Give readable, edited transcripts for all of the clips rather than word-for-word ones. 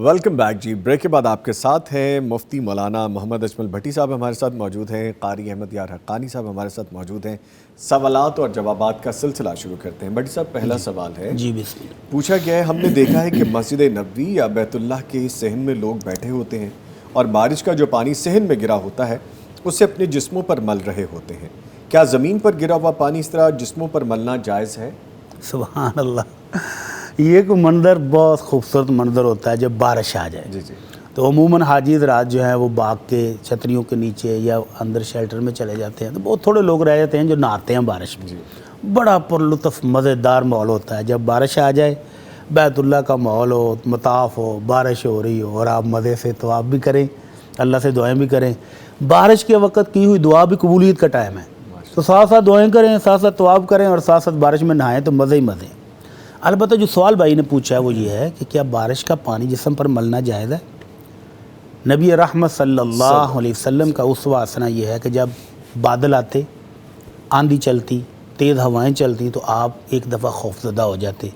Welcome back جی. Break کے بعد آپ کے ساتھ ہیں مفتی مولانا محمد اجمل بھٹی صاحب ہمارے ساتھ موجود ہیں. قاری احمد یار حقانی صاحب ہمارے ساتھ موجود ہیں. سوالات اور جوابات کا سلسلہ شروع کرتے ہیں. بھٹی صاحب پہلا سوال ہے جی بسم اللہ. پوچھا گیا ہے ہم نے دیکھا ہے کہ مسجد نبوی یا بیت اللہ کے صحن میں لوگ بیٹھے ہوتے ہیں اور بارش کا جو پانی صحن میں گرا ہوتا ہے اسے اپنے جسموں پر مل رہے ہوتے ہیں. کیا زمین پر گرا ہوا پانی اس طرح جسموں پر ملنا جائز ہے؟ سبحان اللہ. یہ کوئی منظر بہت خوبصورت منظر ہوتا ہے جب بارش آ جائے. جی جی. تو عموماً حاجی حضرات جو ہیں وہ باغ کے چھتریوں کے نیچے یا اندر شیلٹر میں چلے جاتے ہیں. تو بہت تھوڑے لوگ رہ جاتے ہیں جو نہاتے ہیں بارش میں. بڑا پرلطف مزیدار ماحول ہوتا ہے جب بارش آ جائے. بیت اللہ کا ماحول ہو، مطاف ہو، بارش ہو رہی ہو اور آپ مزے سے طواف بھی کریں، اللہ سے دعائیں بھی کریں. بارش کے وقت کی ہوئی دعا بھی قبولیت کا ٹائم ہے. تو ساتھ ساتھ دعائیں کریں، ساتھ ساتھ طواف کریں اور ساتھ ساتھ بارش میں نہائیں تو مزے ہی مزے. البتہ جو سوال بھائی نے پوچھا ہے وہ یہ ہے کہ کیا بارش کا پانی جسم پر ملنا جائز ہے؟ نبی رحمت صلی اللہ علیہ وسلم کا اسوہ حسنہ یہ ہے کہ جب بادل آتے، آندھی چلتی، تیز ہوائیں چلتی تو آپ ایک دفعہ خوفزدہ ہو جاتے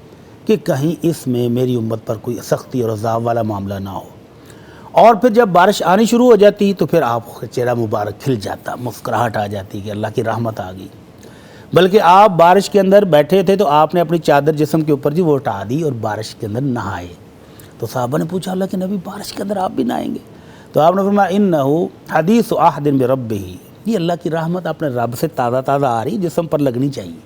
کہ کہیں اس میں میری امت پر کوئی سختی اور عذاب والا معاملہ نہ ہو. اور پھر جب بارش آنی شروع ہو جاتی تو پھر آپ کا چہرہ مبارک کھل جاتا، مسکراہٹ آ جاتی کہ اللہ کی رحمت آ گئی. بلکہ آپ بارش کے اندر بیٹھے تھے تو آپ نے اپنی چادر جسم کے اوپر وہ اٹھا دی اور بارش کے اندر نہائے. تو صحابہ نے پوچھا اللہ کے نبی بارش کے اندر آپ بھی نہائیں گے؟ تو آپ نے فرمایا انہو حدیث عہد بربہ، یہ اللہ کی رحمت اپنے رب سے تازہ تازہ آ رہی جسم پر لگنی چاہیے.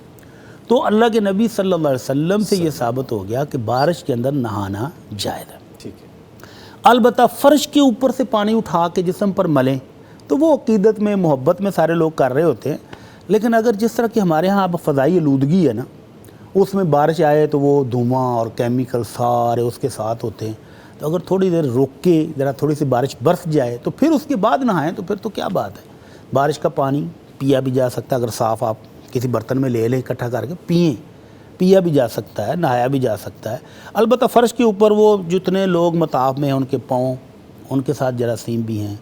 تو اللہ کے نبی صلی اللہ علیہ وسلم سے یہ ثابت ہو گیا کہ بارش کے اندر نہانا جائز ہے. ٹھیک ہے. البتہ فرش کے اوپر سے پانی اٹھا کے جسم پر ملیں تو وہ عقیدت میں محبت میں سارے لوگ کر رہے ہوتے ہیں. لیکن اگر جس طرح کہ ہمارے ہاں اب فضائی آلودگی ہے نا، اس میں بارش آئے تو وہ دھواں اور کیمیکل سارے اس کے ساتھ ہوتے ہیں. تو اگر تھوڑی دیر روک کے ذرا تھوڑی سی بارش برس جائے تو پھر اس کے بعد نہائیں تو پھر تو کیا بات ہے. بارش کا پانی پیا بھی جا سکتا ہے، اگر صاف آپ کسی برتن میں لے لیں اکٹھا کر کے پیا بھی جا سکتا ہے، نہایا بھی جا سکتا ہے. البتہ فرش کے اوپر وہ جتنے لوگ مطاف میں ہیں ان کے پاؤں، ان کے ساتھ جراثیم بھی ہیں،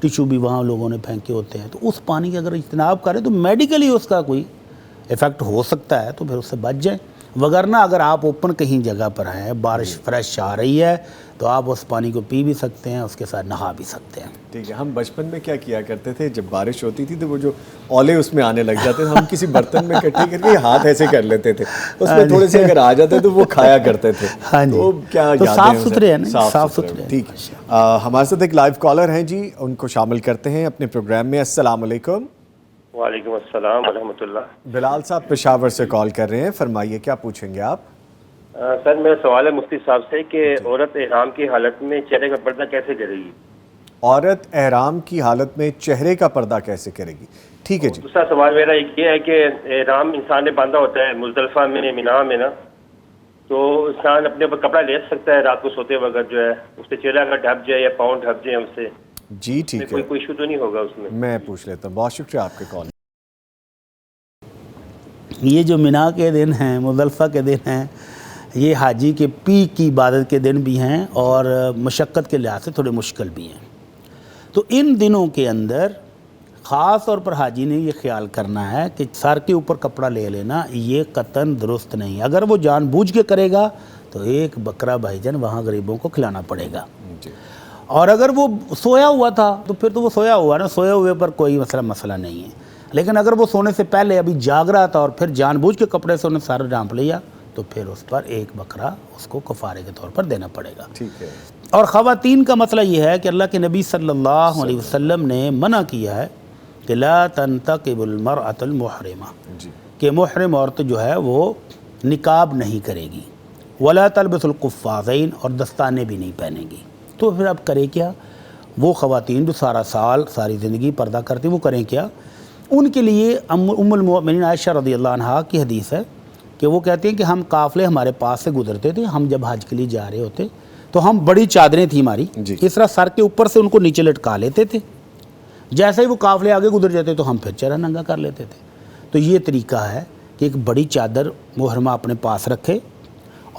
ٹیشو بھی وہاں لوگوں نے پھینکے ہوتے ہیں. تو اس پانی کے اگر اجتناب کریں تو میڈیکلی اس کا کوئی ایفیکٹ ہو سکتا ہے تو پھر اس سے بچ جائیں. وگرنہ اگر آپ اوپن کہیں جگہ پر ہیں، بارش فریش آ رہی ہے تو آپ اس پانی کو پی بھی سکتے ہیں، اس کے ساتھ نہا بھی سکتے ہیں. ٹھیک ہے. ہم بچپن میں کیا کیا کرتے تھے جب بارش ہوتی تھی تو وہ جو اولے اس میں آنے لگ جاتے تھے، ہم کسی برتن میں اکٹھے کر کے ہاتھ ایسے کر لیتے تھے، اس میں تھوڑے سے اگر آ جاتے تو وہ کھایا کرتے تھے. تو کیا یادیں ہیں؟ صاف ستھرے ہیں نا، صاف ستھرے. ٹھیک ہے. ہمارے ساتھ ایک لائیو کالر ہیں جی، ان کو شامل کرتے ہیں اپنے پروگرام میں. السلام علیکم. وعلیکم السلام ورحمۃ اللہ. بلال صاحب پشاور سے کال کر رہے ہیں، فرمائیے کیا پوچھیں گے آپ؟ سر میرا سوال ہے مفتی صاحب سے کہ عورت احرام کی حالت میں چہرے کا پردہ کیسے کرے گی؟ عورت احرام کی حالت میں چہرے کا پردہ کیسے کرے گی؟ ٹھیک ہے جی. دوسرا سوال میرا یہ ہے کہ احرام انسان نے باندھا ہوتا ہے مزدلفہ میں، مینا میں نا، تو انسان اپنے اوپر کپڑا لے سکتا ہے رات کو سوتے وقت جو ہے، اس سے چہرہ اگر ڈھپ جائے یا پاؤں ڈھپ جائے اس سے؟ جی ٹھیک ہے، کوئی ایشو تو نہیں ہوگا اس میں پوچھ لیتا ہوں. بہت شکریہ آپ کے کال. یہ جو مینا کے دن ہیں، مزدلفہ کے دن ہیں، یہ حاجی کے پیک کی عبادت کے دن بھی ہیں اور مشقت کے لحاظ سے تھوڑے مشکل بھی ہیں. تو ان دنوں کے اندر خاص طور پر حاجی نے یہ خیال کرنا ہے کہ سر کے اوپر کپڑا لے لینا یہ قطعاً درست نہیں. اگر وہ جان بوجھ کے کرے گا تو ایک بکرا بھائی جان وہاں غریبوں کو کھلانا پڑے گا. اور اگر وہ سویا ہوا تھا تو پھر تو وہ سویا ہوا نا، سوئے ہوئے پر کوئی مسئلہ نہیں ہے. لیکن اگر وہ سونے سے پہلے ابھی جاگ رہا تھا اور پھر جان بوجھ کے کپڑے سے انہیں سر ڈھانپ لیا تو پھر اس پر ایک بکرا اس کو کفارے کے طور پر دینا پڑے گا. ٹھیک ہے. اور خواتین کا مسئلہ یہ ہے کہ اللہ کے نبی صلی اللہ علیہ وسلم نے منع کیا ہے کہ لا تنتقب المرأة المحرمہ، کہ محرم عورت جو ہے وہ نقاب نہیں کرے گی، ولا تلبس القفازین، اور دستانے بھی نہیں پہنے گی. تو پھر اب کرے کیا؟ وہ خواتین جو سارا سال ساری زندگی پردہ کرتی وہ کریں کیا؟ ان کے لیے ام المؤمنین عائشہ رضی اللہ عنہا کی حدیث ہے کہ وہ کہتے ہیں کہ ہم قافلے ہمارے پاس سے گزرتے تھے، ہم جب حج کے لیے جا رہے ہوتے تو ہم بڑی چادریں تھیں ہماری، اس طرح سر کے اوپر سے ان کو نیچے لٹکا لیتے تھے جیسے ہی وہ قافلے آگے گزر جاتے تو ہم پھر چہرہ ننگا کر لیتے تھے. تو یہ طریقہ ہے کہ ایک بڑی چادر محرمہ اپنے پاس رکھے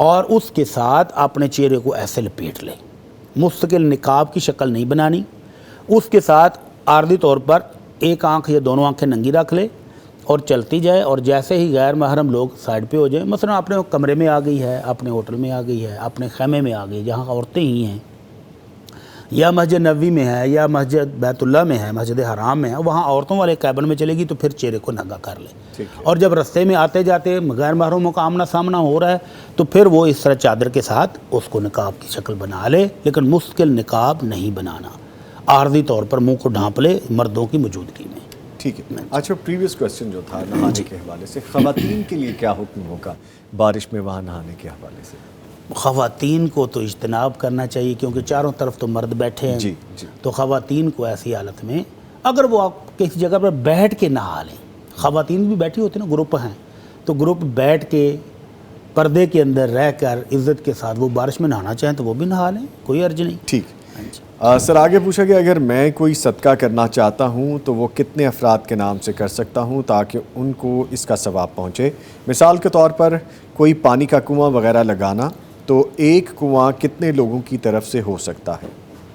اور اس کے ساتھ اپنے چہرے کو ایسے لپیٹ لے. مستقل نقاب کی شکل نہیں بنانی. اس کے ساتھ عارضی طور پر ایک آنکھ یا دونوں آنکھیں ننگی رکھ لے اور چلتی جائے, اور جیسے ہی غیر محرم لوگ سائڈ پہ ہو جائیں, مثلا اپنے کمرے میں آ گئی ہے, اپنے ہوٹل میں آ گئی ہے, اپنے خیمے میں آ گئی جہاں عورتیں ہی ہیں, یا مسجد نبوی میں ہے, یا مسجد بیت اللہ میں ہے, مسجد حرام میں ہے, وہاں عورتوں والے کیبن میں چلے گی تو پھر چہرے کو ننگا کر لے. اور جب رستے میں آتے جاتے غیر محرموں کا آمنا سامنا ہو رہا ہے تو پھر وہ اس طرح چادر کے ساتھ اس کو نقاب کی شکل بنا لے, لیکن مستقل نقاب نہیں بنانا. عارضی طور پر منہ کو ڈھانپ لے مردوں کی موجودگی میں. ٹھیک ہے. اچھا, پریویس کویسچن جو تھا نہانے کے حوالے سے, خواتین کے لیے کیا حکم ہوگا بارش میں وہاں نہانے کے حوالے سے؟ خواتین کو تو اجتناب کرنا چاہیے کیونکہ چاروں طرف تو مرد بیٹھے ہیں. جی. تو خواتین کو ایسی حالت میں اگر وہ آپ کسی جگہ پر بیٹھ کے نہا لیں, خواتین بھی بیٹھی ہوتی ہیں نا, گروپ ہیں, تو گروپ بیٹھ کے پردے کے اندر رہ کر عزت کے ساتھ وہ بارش میں نہانا چاہیں تو وہ بھی نہا لیں, کوئی عرض نہیں. ٹھیک. سر آگے پوچھا کہ اگر میں کوئی صدقہ کرنا چاہتا ہوں تو وہ کتنے افراد کے نام سے کر سکتا ہوں تاکہ ان کو اس کا ثواب پہنچے؟ مثال کے طور پر کوئی پانی کا کنواں وغیرہ لگانا, تو ایک کنواں کتنے لوگوں کی طرف سے ہو سکتا ہے؟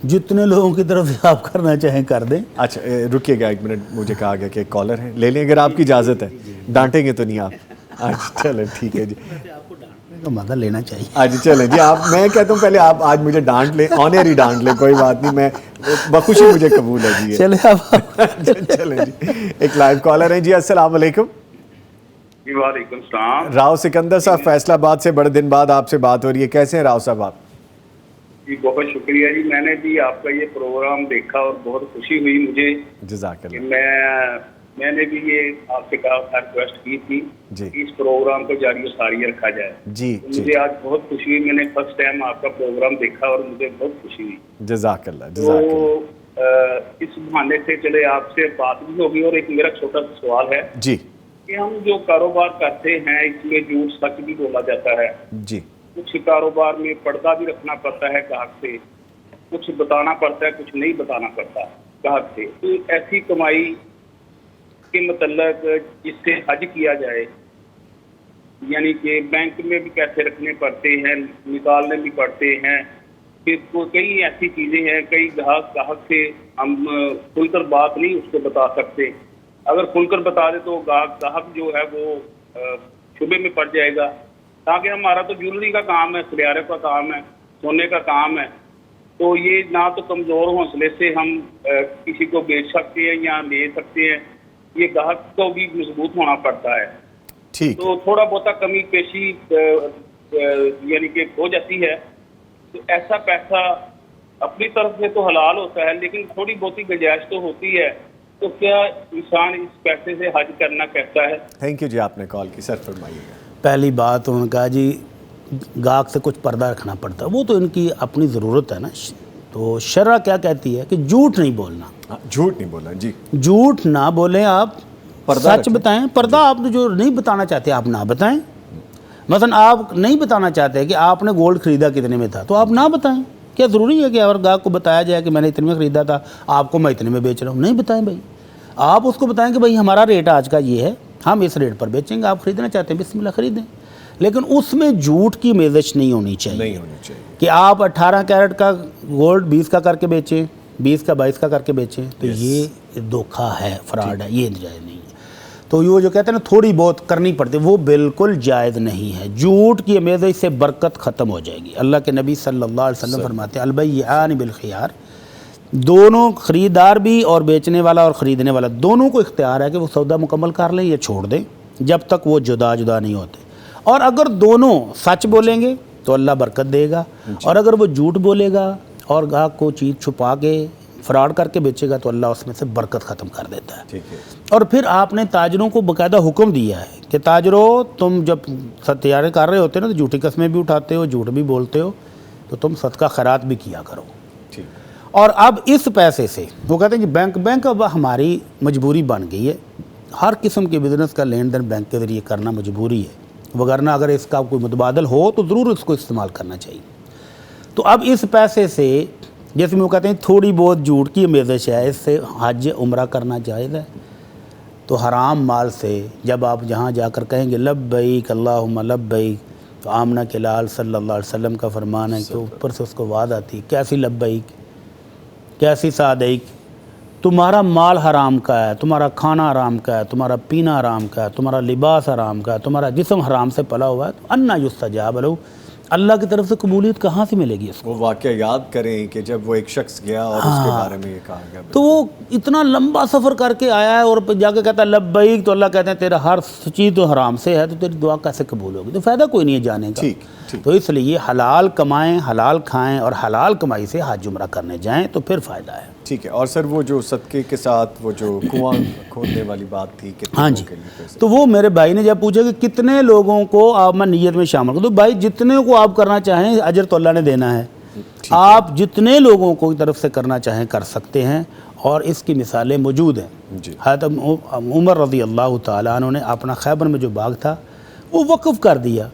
جتنے لوگوں کی طرف سے آپ کرنا چاہیں کر دیں. اچھا رکیے گا ایک منٹ, مجھے کہا گیا کہ ایک کالر ہے, لے لیں اگر آپ کی اجازت ہے. ڈانٹیں گے تو نہیں آپ؟ اچھا چلیں ٹھیک ہے جی. کا مزہ لینا چاہیے. آج چلیں جی, آپ میں کہتا ہوں پہلے آپ آج مجھے ڈانٹ لیں, آنر ہی ڈانٹ لیں, کوئی بات نہیں, میں بخوشی مجھے قبول ہے جی. چلیں آپ چلیں جی. ایک لائیو کالر ہیں جی. السلام علیکم. جی وعلیکم السلام. راؤ سکندر صاحب فیصل آباد سے, بڑے دن بعد آپ سے بات ہو رہی ہے. کیسے ہیں راؤ صاحب آپ؟ جی بہت شکریہ جی, میں نے بھی آپ کا یہ پروگرام دیکھا اور بہت خوشی ہوئی مجھے. جزاک کہ اللہ. میں نے بھی یہ آپ سے کہا تھا, ریکویسٹ کی تھی جی. کہ اس پروگرام کو جاری و ساری رکھا جائے. جی مجھے آج بہت خوشی ہوئی, میں نے فرسٹ ٹائم آپ کا پروگرام دیکھا اور مجھے بہت خوشی ہوئی. جزاک اللہ. جزاک اللہ. تو اس بہانے سے چلے آپ سے بات بھی ہوگی. اور ایک میرا چھوٹا سا سوال ہے جی. کہ ہم جو کاروبار کرتے ہیں اس میں جھوٹ سچ بھی بولا جاتا ہے. جی. کچھ کاروبار میں پردہ بھی رکھنا پڑتا ہے گاہک سے, کچھ بتانا پڑتا ہے, کچھ نہیں بتانا پڑتا گاہک سے. تو ایسی کمائی کے متعلق جس سے حج کیا جائے, یعنی کہ بینک میں بھی پیسے رکھنے پڑتے ہیں, نکالنے بھی پڑتے ہیں, پھر کئی ایسی چیزیں ہیں, کئی گاہک سے ہم کھل کر بات نہیں اس کو بتا سکتے. اگر کھل کر بتا دے تو گاہک جو ہے وہ شبے میں پڑ جائے گا. تاکہ ہمارا تو جیولری کا کام ہے, سلیارے کا کام ہے, سونے کا کام ہے, تو یہ نہ تو کمزور حوصلے سے ہم کسی کو بیچ سکتے ہیں یا لے سکتے ہیں, یہ گاہک کو بھی مضبوط ہونا پڑتا ہے. ٹھیک. تو تھوڑا بہت کمی پیشی یعنی کہ ہو جاتی ہے. تو ایسا پیسہ اپنی طرف سے تو حلال ہوتا ہے, لیکن تھوڑی بہت گنجائش تو ہوتی ہے. تو کیا انسان اس پیسے سے حج کرنا کہتا ہے؟ تھینک یو جی, آپ نے کال کی. سر فرمائیے گا. پہلی بات انہوں نے کہا جی گاہک سے کچھ پردہ رکھنا پڑتا ہے, وہ تو ان کی اپنی ضرورت ہے نا. تو شرع کیا کہتی ہے کہ جھوٹ نہیں بولنا. جھوٹ نہیں بولنا. جی. جھوٹ نہ بولیں, آپ سچ بتائیں. پردہ آپ جو نہیں بتانا چاہتے آپ نہ بتائیں. مثلا آپ نہیں بتانا چاہتے کہ آپ نے گولڈ خریدا کتنے میں تھا, تو آپ نہ بتائیں. کیا ضروری ہے کہ اگر گاہک کو بتایا جائے کہ میں نے اتنے میں خریدا تھا, آپ کو میں اتنے میں بیچ رہا ہوں؟ نہیں بتائیں بھائی. آپ اس کو بتائیں کہ بھائی ہمارا ریٹ آج کا یہ ہے, ہم اس ریٹ پر بیچیں گے, آپ خریدنا چاہتے ہیں بسم اللہ خریدیں. لیکن اس میں جھوٹ کی میزش نہیں ہونی چاہیے کہ آپ 18 کیرٹ کا گولڈ 20 کا کر کے بیچیں, 20 کا 22 کا کر کے بیچیں. تو یہ دھوکہ ہے, فراڈ ہے, یہ جائز نہیں ہے. تو یہ جو کہتے ہیں نا تھوڑی بہت کرنی پڑتی, وہ بالکل جائز نہیں ہے. جھوٹ کی میزش سے برکت ختم ہو جائے گی. اللہ کے نبی صلی اللہ علیہ وسلم فرماتے ہیں البیعان بالخیار, دونوں خریدار بھی اور بیچنے والا اور خریدنے والا دونوں کو اختیار ہے کہ وہ سودا مکمل کر لیں یا چھوڑ دیں جب تک وہ جدا جدا نہیں ہوتے. اور اگر دونوں سچ بولیں گے تو اللہ برکت دے گا, اور اگر وہ جھوٹ بولے گا اور گاہک کو چیز چھپا کے فراڈ کر کے بیچے گا تو اللہ اس میں سے برکت ختم کر دیتا ہے. اور پھر آپ نے تاجروں کو باقاعدہ حکم دیا ہے کہ تاجروں تم جب تجارت کر رہے ہوتے نا تو جھوٹی قسمیں بھی اٹھاتے ہو, جھوٹ بھی بولتے ہو, تو تم صدقہ خیرات بھی کیا کرو. اور اب اس پیسے سے وہ کہتے ہیں کہ بینک اب ہماری مجبوری بن گئی ہے, ہر قسم کے بزنس کا لین دین بینک کے ذریعے کرنا مجبوری ہے, وگرنہ اگر اس کا کوئی متبادل ہو تو ضرور اس کو استعمال کرنا چاہیے. تو اب اس پیسے سے جس میں وہ کہتے ہیں تھوڑی بہت جھوٹ کی آمیزش ہے، اس سے حج عمرہ کرنا جائز ہے۔ تو حرام مال سے جب آپ جہاں جا کر کہیں گے لبیک اللہم لبیک، تو آمنہ کے لال صلی اللہ علیہ وسلم کا فرمان ہے کہ اوپر سے اس کو آواز آتی ہے، کیسی لبیک، کیسی سعدیک، تمہارا مال حرام کا ہے، تمہارا کھانا حرام کا ہے، تمہارا پینا حرام کا ہے، تمہارا لباس حرام کا ہے، تمہارا جسم حرام سے پلا ہوا ہے، تو انا یستجاب لہ، اللہ کی طرف سے قبولیت کہاں سے ملے گی اس کو؟ وہ واقعہ یاد کریں کہ جب وہ ایک شخص گیا اور اس کے بارے میں یہ کہا گیا، تو وہ اتنا لمبا سفر کر کے آیا ہے اور جا کے کہتا ہے لبیک، تو اللہ کہتے ہیں تیرا ہر چیز تو حرام سے ہے، تو تیری دعا کیسے قبول ہوگی؟ تو فائدہ کوئی نہیں ہے جانے کا۔ ٹھیک ٹھیک، تو اس لیے حلال کمائیں، حلال کھائیں اور حلال کمائی سے حج عمرہ کرنے جائیں تو پھر فائدہ ہے۔ ٹھیک ہے۔ اور سر وہ جو صدقے کے ساتھ وہ جو کنواں کھودنے والی بات تھی کہ ہاں جی، تو وہ میرے بھائی نے جب پوچھا کہ کتنے لوگوں کو آپ میں نیت میں شامل کروں، تو بھائی جتنے کو آپ کرنا چاہیں اجر تو اللہ نے دینا ہے، آپ جتنے لوگوں کو طرف سے کرنا چاہیں کر سکتے ہیں، اور اس کی مثالیں موجود ہیں۔ جی، حضرت عمر رضی اللہ تعالیٰ عنہ نے اپنا خیبر میں جو باغ تھا وہ وقف کر دیا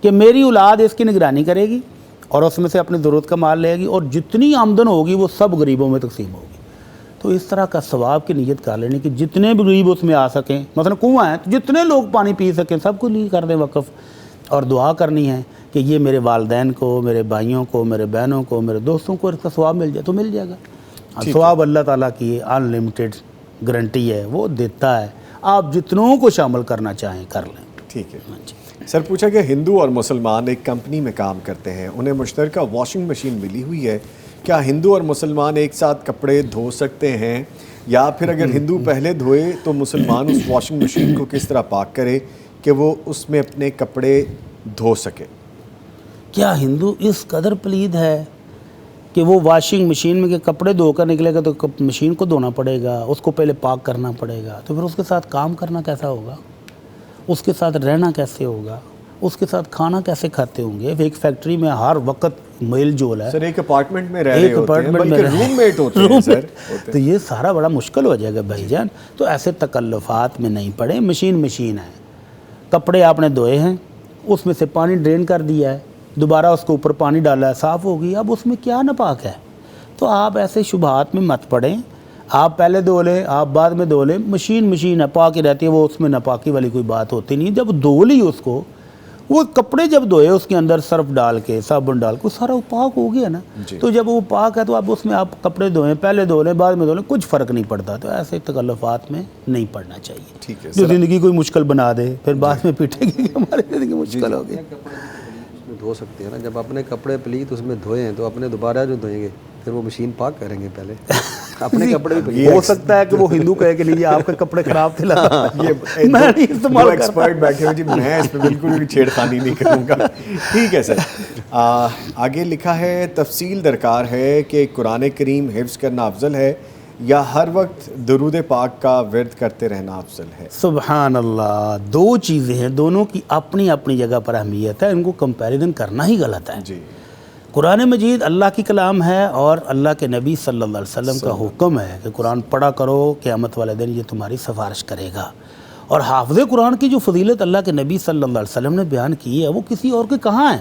کہ میری اولاد اس کی نگرانی کرے گی اور اس میں سے اپنی ضرورت کا مال لے گی، اور جتنی آمدن ہوگی وہ سب غریبوں میں تقسیم ہوگی۔ تو اس طرح کا ثواب کی نیت کر لینے کہ جتنے بھی غریب اس میں آ سکیں، مثلا کنواں ہے تو جتنے لوگ پانی پی سکیں سب کو لیے کر دیں وقف، اور دعا کرنی ہے کہ یہ میرے والدین کو، میرے بھائیوں کو، میرے بہنوں کو، میرے دوستوں کو اس کا ثواب مل جائے تو مل جائے گا۔ ثواب اللہ تعالیٰ کی ان لمیٹڈ گارنٹی ہے، وہ دیتا ہے، آپ جتنوں کو شامل کرنا چاہیں کر لیں۔ ٹھیک ہے۔ سر پوچھا کہ ہندو اور مسلمان ایک کمپنی میں کام کرتے ہیں، انہیں مشترکہ واشنگ مشین ملی ہوئی ہے، کیا ہندو اور مسلمان ایک ساتھ کپڑے دھو سکتے ہیں، یا پھر اگر ہندو پہلے دھوئے تو مسلمان اس واشنگ مشین کو کس طرح پاک کرے کہ وہ اس میں اپنے کپڑے دھو سکے؟ کیا ہندو اس قدر پلید ہے کہ وہ واشنگ مشین میں کہ کپڑے دھو کر نکلے گا تو مشین کو دھونا پڑے گا، اس کو پہلے پاک کرنا پڑے گا، تو پھر اس کے ساتھ کام کرنا کیسا ہوگا، اس کے ساتھ رہنا کیسے ہوگا، اس کے ساتھ کھانا کیسے کھاتے ہوں گے؟ ایک فیکٹری میں ہر وقت میل جول ہے، سر ایک اپارٹمنٹ میں رہ رہے ہوتے ہیں، بلکہ روم میٹ ہوتے ہیں سر، تو یہ سارا بڑا مشکل ہو جائے گا بھائی جان۔ تو ایسے تکلفات میں نہیں پڑے، مشین ہے، کپڑے آپ نے دھوئے ہیں، اس میں سے پانی ڈرین کر دیا ہے، دوبارہ اس کے اوپر پانی ڈالا ہے، صاف ہوگی، اب اس میں کیا ناپاک ہے؟ تو آپ ایسے شبہات میں مت پڑیں، آپ پہلے دھو لیں، آپ بعد میں دھو لیں، مشین ہے، پاک ہی رہتی ہے، وہ اس میں ناپاکی والی کوئی بات ہوتی نہیں۔ جب دھو لی اس کو، وہ کپڑے جب دھوئے اس کے اندر سرف ڈال کے، صابن ڈال کے، سارا وہ پاک ہو گیا نا، تو جب وہ پاک ہے تو آپ اس میں آپ کپڑے دھوئیں، پہلے دھو لیں بعد میں دھو لیں، کچھ فرق نہیں پڑتا۔ تو ایسے تکلفات میں نہیں پڑنا چاہیے، ٹھیک ہے جو زندگی کوئی مشکل بنا دے، پھر بعد میں پیٹے گی کہ ہماری زندگی مشکل ہو گئی۔ دھو سکتے ہیں نا، جب اپنے کپڑے پلیت اس میں دھوئے ہیں تو اپنے دوبارہ جو دھوئیں گے پھر وہ مشین پاک کریں گے پہلے، اپنے کپڑے بھی ہو سکتا ہے کہ وہ ہندو کہے کہ نہیں آپ کے کپڑے خراب تھے، یہ میں نہیں استعمال دو ایکسپرٹ بیٹھے ہوئے جی، میں اس پہ بالکل بھی چھیڑ خانی نہیں کروں گا۔ ٹھیک ہے سر، آگے لکھا ہے تفصیل درکار ہے کہ قرآن کریم حفظ کرنا افضل ہے یا ہر وقت درود پاک کا ورد کرتے رہنا افضل ہے؟ سبحان اللہ، دو چیزیں ہیں، دونوں کی اپنی اپنی جگہ پر اہمیت ہے، ان کو کمپیریزن کرنا ہی غلط ہے۔ جی، قرآن مجید اللہ کی کلام ہے اور اللہ کے نبی صلی اللہ علیہ وسلم کا حکم ہے کہ قرآن پڑھا کرو، قیامت والے دن یہ تمہاری سفارش کرے گا۔ اور حافظ قرآن کی جو فضیلت اللہ کے نبی صلی اللہ علیہ وسلم نے بیان کی ہے وہ کسی اور کے کہاں ہے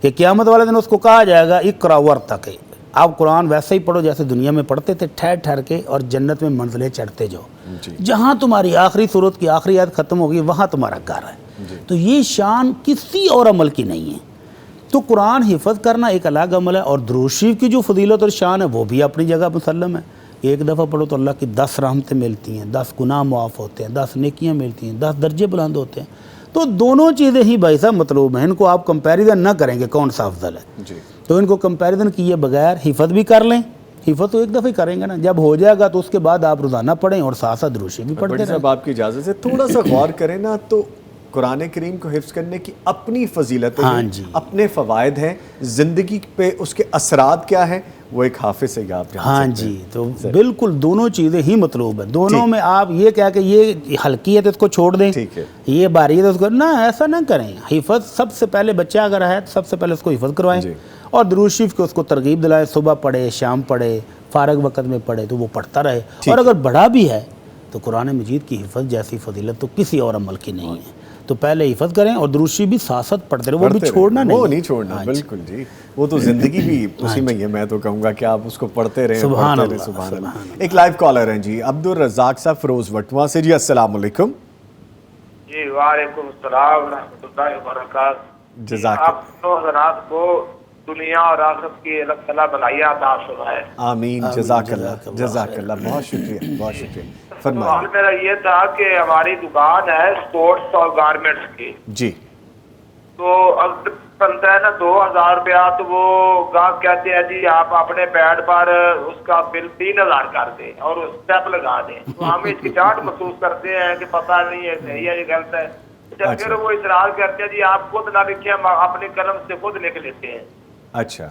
کہ قیامت والے دن اس کو کہا جائے گا اقرا ورتق، آپ قرآن ویسے ہی پڑھو جیسے دنیا میں پڑھتے تھے، ٹھہر ٹھہر کے، اور جنت میں منزلیں چڑھتے جاؤ، جہاں تمہاری آخری صورت کی آخری آیت ختم ہوگی وہاں تمہارا گھر ہے۔ تو یہ شان کسی اور عمل کی نہیں ہے۔ تو قرآن حفظ کرنا ایک الگ عمل ہے، اور درود شریف کی جو فضیلت اور شان ہے وہ بھی اپنی جگہ مسلم ہے۔ ایک دفعہ پڑھو تو اللہ کی 10 رحمتیں ملتی ہیں، 10 گناہ معاف ہوتے ہیں، 10 نیکیاں ملتی ہیں، 10 درجے بلند ہوتے ہیں۔ تو دونوں چیزیں ہی بھائی صاحب مطلوب ہیں، ان کو آپ کمپیریزن نہ کریں کہ کون سا افضل ہے۔ تو ان کو کمپیریزن کیے بغیر حفظ بھی کر لیں، حفظ تو ایک دفعہ ہی کریں گے نا، جب ہو جائے گا تو اس کے بعد آپ روزانہ پڑھیں اور ساتھ ساتھ درود شریف بھی پڑھتے رہیں۔ صاحب آپ کی اجازت سے تھوڑا سا غور کریں نا، تو قرآن کریم کو حفظ کرنے کی اپنی فضیلتیں ہیں، اپنے فوائد ہیں، زندگی پہ اس کے اثرات کیا ہیں، وہ ایک حافظ سے آپ جان ہاں سکتے ہیں۔ جی، تو بالکل دونوں چیزیں ہی مطلوب ہیں، دونوں میں آپ یہ کہہ کہ یہ ہلکی ہے تو اس کو چھوڑ دیں، ٹھیک ہے، یہ باری ہے تو اس کو نہ، ایسا نہ کریں۔ حفظ سب سے پہلے بچہ اگر ہے تو سب سے پہلے اس کو حفظ کروائیں، اور درود شریف کو اس کو ترغیب دلائیں، صبح پڑھے، شام پڑھے، فارغ وقت میں پڑھے تو وہ پڑھتا رہے۔ اور اگر بڑا بھی ہے تو قرآن مجید کی حفظ جیسی فضیلت تو کسی اور عمل کی نہیں ہے۔ تو پہلے حفظ کریں اور درود شریف بھی ساتھ ساتھ پڑھتے رہے، وہ بھی پڑھتے چھوڑنا رہیں، نہیں وہ نہیں چھوڑنا، بالکل جی، وہ تو زندگی بھی اسی میں ہی ہے، میں تو کہوں گا کہ آپ اس کو پڑھتے رہیں، سبحان پڑھتے رہیں، اللہ، سبحان سبحان اللہ۔ ایک لائیو کالر ہیں جی، عبدالرزاق صاحب فیروز وٹواں سے، جی السلام علیکم۔ جی وعلیکم السلام ورحمۃ اللہ وبرکاتہ۔ جزاک آپ دو حضرات کو دنیا اور آخرت کی اللہ تعالیٰ بھلائی عطا فرمائے۔ آمین، جزاک اللہ، جزاک اللہ، بہت شکریہ، بہت شکریہ، سوال فرمائیں۔ میرا یہ تھا کہ ہماری دکان ہے اسپورٹس اور گارمنٹس کی، جی تو اب بنتا ہے نا 2000 روپیہ، تو وہ گاہک کہتے ہیں جی آپ اپنے پیڈ پر اس کا بل 3000 کر دیں اور اسٹیپ لگا دیں، تو ہم اس کی ڈانٹ محسوس کرتے ہیں کہ پتہ نہیں ہے صحیح ہے یہ غلط ہے، جب پھر وہ اصرار کرتے ہیں جی آپ خود نہ لکھیں، ہم اپنے قلم سے خود لکھ لیتے ہیں۔ اچھا،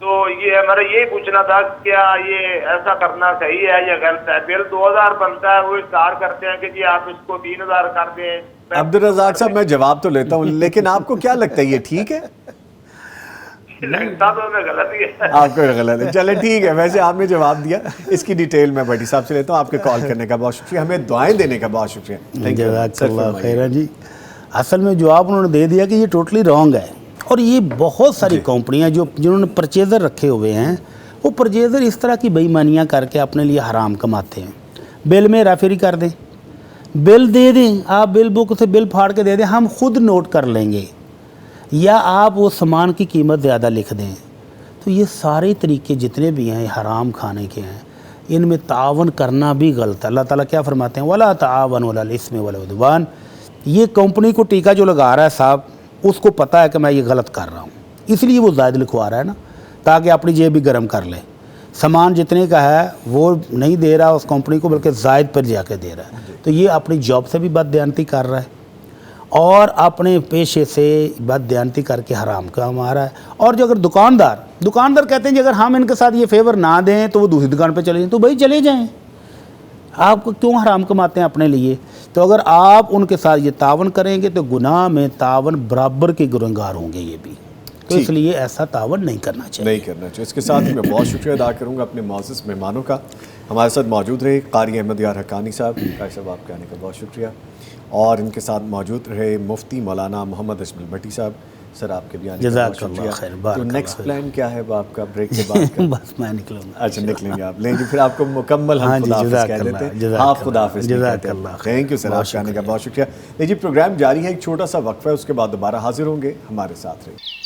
تو یہ ہمارا یہی پوچھنا تھا کیا یہ ایسا کرنا صحیح ہے یا غلط ہے؟ بل 2000 بنتا ہے، وہ اصرار کرتے ہیں کہ جی آپ اس کو 3000 کر دیں۔ عبدالرزاق صاحب میں جواب تو لیتا ہوں، لیکن آپ کو کیا لگتا ہے یہ ٹھیک ہے؟ لگتا تو ہمیں غلط ہی ہے۔ آپ کو غلط ہے، چلے ٹھیک ہے، ویسے آپ نے جواب دیا، اس کی ڈیٹیل میں بھٹی صاحب سے لیتا ہوں۔ آپ کے کال کرنے کا بہت شکریہ، ہمیں دعائیں دینے کا بہت شکریہ، تھینک یو۔ جزاک اللہ خیرہ جی، اصل میں جواب انہوں نے دے دیا کہ یہ ٹوٹلی رانگ ہے، اور یہ بہت ساری کمپنیاں جنہوں نے پرچیزر رکھے ہوئے ہیں، وہ پرچیزر اس طرح کی بے ایمانیاں کر کے اپنے لیے حرام کماتے ہیں۔ بل میں ریفری کر دیں، بل دے دیں، آپ بل بک سے بل پھاڑ کے دے دیں، ہم خود نوٹ کر لیں گے، یا آپ وہ سامان کی قیمت زیادہ لکھ دیں۔ تو یہ سارے طریقے جتنے بھی ہیں حرام کھانے کے ہیں، ان میں تعاون کرنا بھی غلط ہے۔ اللہ تعالیٰ کیا فرماتے ہیں؟ وَلَا تَعَاوَنُوا عَلَى الْإِثْمِ وَالْعُدْوَانِ۔ یہ کمپنی کو ٹیکہ جو لگا رہا ہے صاحب، اس کو پتہ ہے کہ میں یہ غلط کر رہا ہوں، اس لیے وہ زائد لکھوا رہا ہے نا، تاکہ اپنی جیب بھی گرم کر لے۔ سامان جتنے کا ہے وہ نہیں دے رہا اس کمپنی کو، بلکہ زائد پر جا کے دے رہا ہے، تو یہ اپنی جاب سے بھی بد دیانتی کر رہا ہے اور اپنے پیشے سے بد دیانتی کر کے حرام کما رہا ہے۔ اور جو اگر دکاندار کہتے ہیں کہ اگر ہم ان کے ساتھ یہ فیور نہ دیں تو وہ دوسری دکان پہ چلے جائیں، تو بھائی چلے جائیں، آپ کو کیوں حرام کماتے ہیں اپنے لیے؟ تو اگر آپ ان کے ساتھ یہ تعاون کریں گے تو گناہ میں تعاون برابر کے گنہگار ہوں گے یہ بھی، تو اس لیے ایسا تعاون نہیں کرنا چاہیے، نہیں کرنا چاہیے۔ اس کے ساتھ میں بہت شکریہ ادا کروں گا اپنے معزز مہمانوں کا، ہمارے ساتھ موجود رہے قاری احمد یار حقانی صاحب، قاری صاحب آپ کے آنے کا بہت شکریہ، اور ان کے ساتھ موجود رہے مفتی مولانا محمد اجمل بھٹی صاحب، سر آپ کے بھی آنے کا بہت جزاک اللہ شکریہ۔ خیر، بارک تو اللہ نیکسٹ پلان کیا ہے آپ کا بریک کے بعد کا؟ بس میں نکلوں گا۔ اچھا نکلیں گے آپ، لیکن پھر آپ کو مکمل ہم ہاں جی، خداحافظ جزاک کہہ اللہ، دیتے ہیں، جزاک آپ اللہ، خداحافظ نہیں جزاک کہتے ہیں۔ اللہ خیر، تھینک یو سر، بہت آپ کے آنے کا بہت شکریہ۔ نہیں جی، پروگرام جاری ہے، ایک چھوٹا سا وقفہ ہے، اس کے بعد دوبارہ حاضر ہوں گے، ہمارے ساتھ رہیے۔